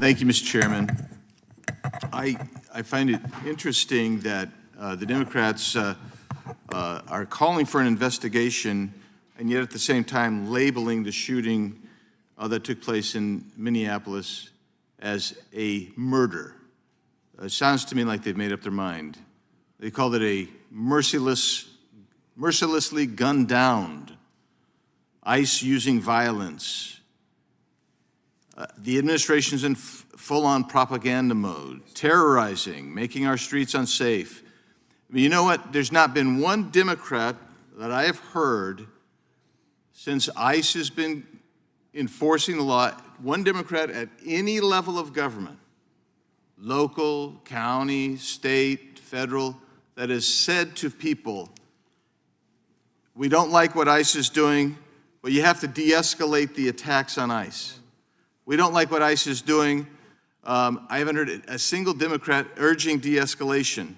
Thank you, Mr. Chairman. I find it interesting that the Democrats are calling for an investigation and yet at the same time labeling the shooting that took place in Minneapolis as a murder. It sounds to me like they've made up their mind. They called it a mercilessly gunned down, ICE using violence. The administration's in full-on propaganda mode, terrorizing, making our streets unsafe. I mean, you know what? There's not been one Democrat that I have heard since ICE has been enforcing the law, one Democrat at any level of government, local, county, state, federal, that has said to people, we don't like what ICE is doing, but you have to de-escalate the attacks on ICE. We don't like what ICE is doing. I haven't heard a single Democrat urging de-escalation.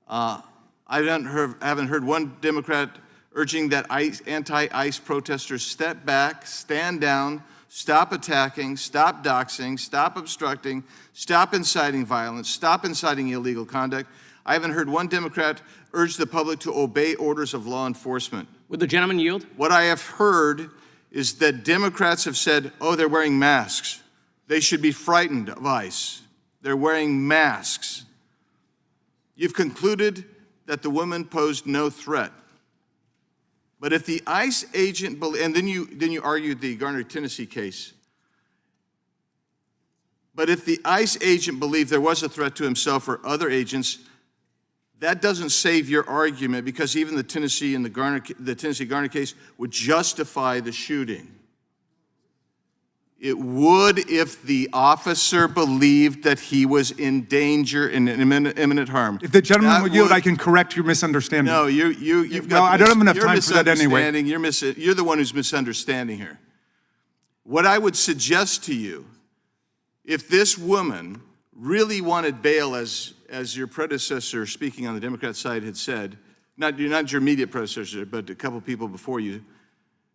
I haven't heard one Democrat urging that anti-ICE protesters step back, stand down, stop attacking, stop doxing, stop obstructing, stop inciting violence, stop inciting illegal conduct. I haven't heard one Democrat urge the public to obey orders of law enforcement. Would the gentleman yield? What I have heard is that Democrats have said, oh, they're wearing masks. They should be frightened of ICE. They're wearing masks. You've concluded that the woman posed no threat. But if the ICE agent, and then you argued the Garner, Tennessee case. But if the ICE agent believed there was a threat to himself or other agents, that doesn't save your argument, because even the Tennessee Garner case would justify the shooting. It would if the officer believed that he was in danger and in imminent harm. If the gentleman would yield, I can correct your misunderstanding. No, you've got. No, I don't have enough time for that anyway. You're the one who's misunderstanding here. What I would suggest to you, if this woman really wanted bail, as your predecessor speaking on the Democrat side had said, not your immediate predecessor, but a couple people before you,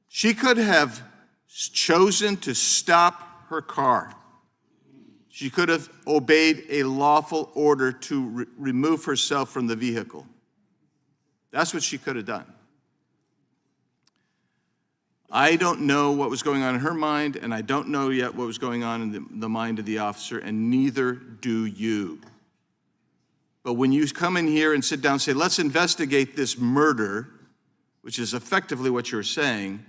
she could have chosen to stop her car. She could have obeyed a lawful order to remove herself from the vehicle. That's what she could have done. I don't know what was going on in her mind, and I don't know yet what was going on in the mind of the officer, and neither do you. But when you come in here and sit down and say, let's investigate this murder, which is effectively what you're saying,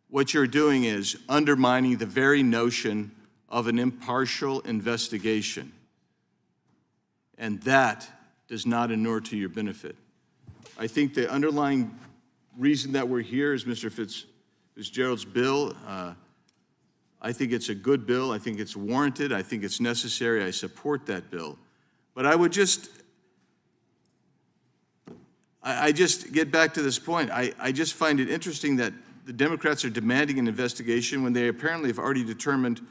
what you're doing is undermining the very notion of an impartial investigation. And that does not inure to your benefit. I think the underlying reason that we're here is Mr. Fitzgerald's bill. I think it's a good bill. I think it's warranted. I think it's necessary. I support that bill. But I would I just get back to this point. I just find it interesting that the Democrats are demanding an investigation when they apparently have already determined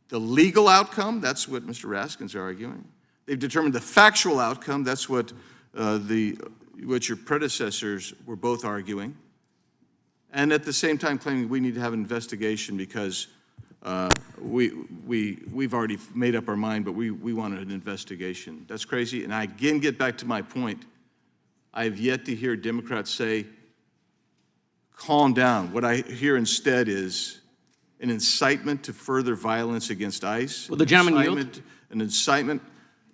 the legal outcome. That's what Mr. Raskin's arguing. They've determined the factual outcome. That's what your predecessors were both arguing. And at the same time claiming we need to have an investigation because we've already made up our mind, but we wanted an investigation. That's crazy. And I again get back to my point. I have yet to hear Democrats say, calm down. What I hear instead is an incitement to further violence against ICE. Will the gentleman yield? An incitement.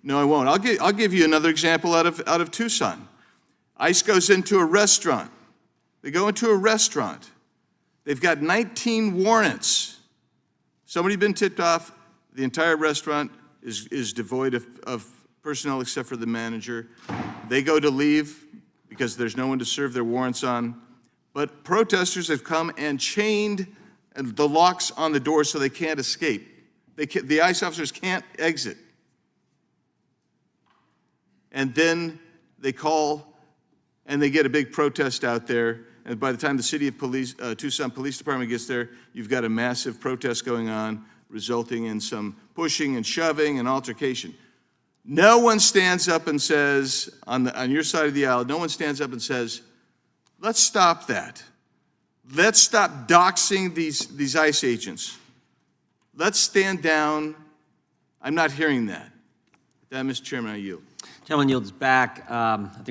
No, I won't. I'll give you another example out of Tucson. ICE goes into a restaurant. They go into a restaurant. They've got 19 warrants. Somebody been tipped off. The entire restaurant is devoid of personnel except for the manager. They go to leave because there's no one to serve their warrants on. But protesters have come and chained the locks on the door so they can't escape. The ICE officers can't exit. And then they call and they get a big protest out there. And by the time the city of Tucson Police Department gets there, you've got a massive protest going on, resulting in some pushing and shoving and altercation. No one stands up and says, on your side of the aisle, no one stands up and says, let's stop that. Let's stop doxing these ICE agents. let's stand down. I'm not hearing that. With that, Mr. Chairman, I yield. Gentleman yields back. I think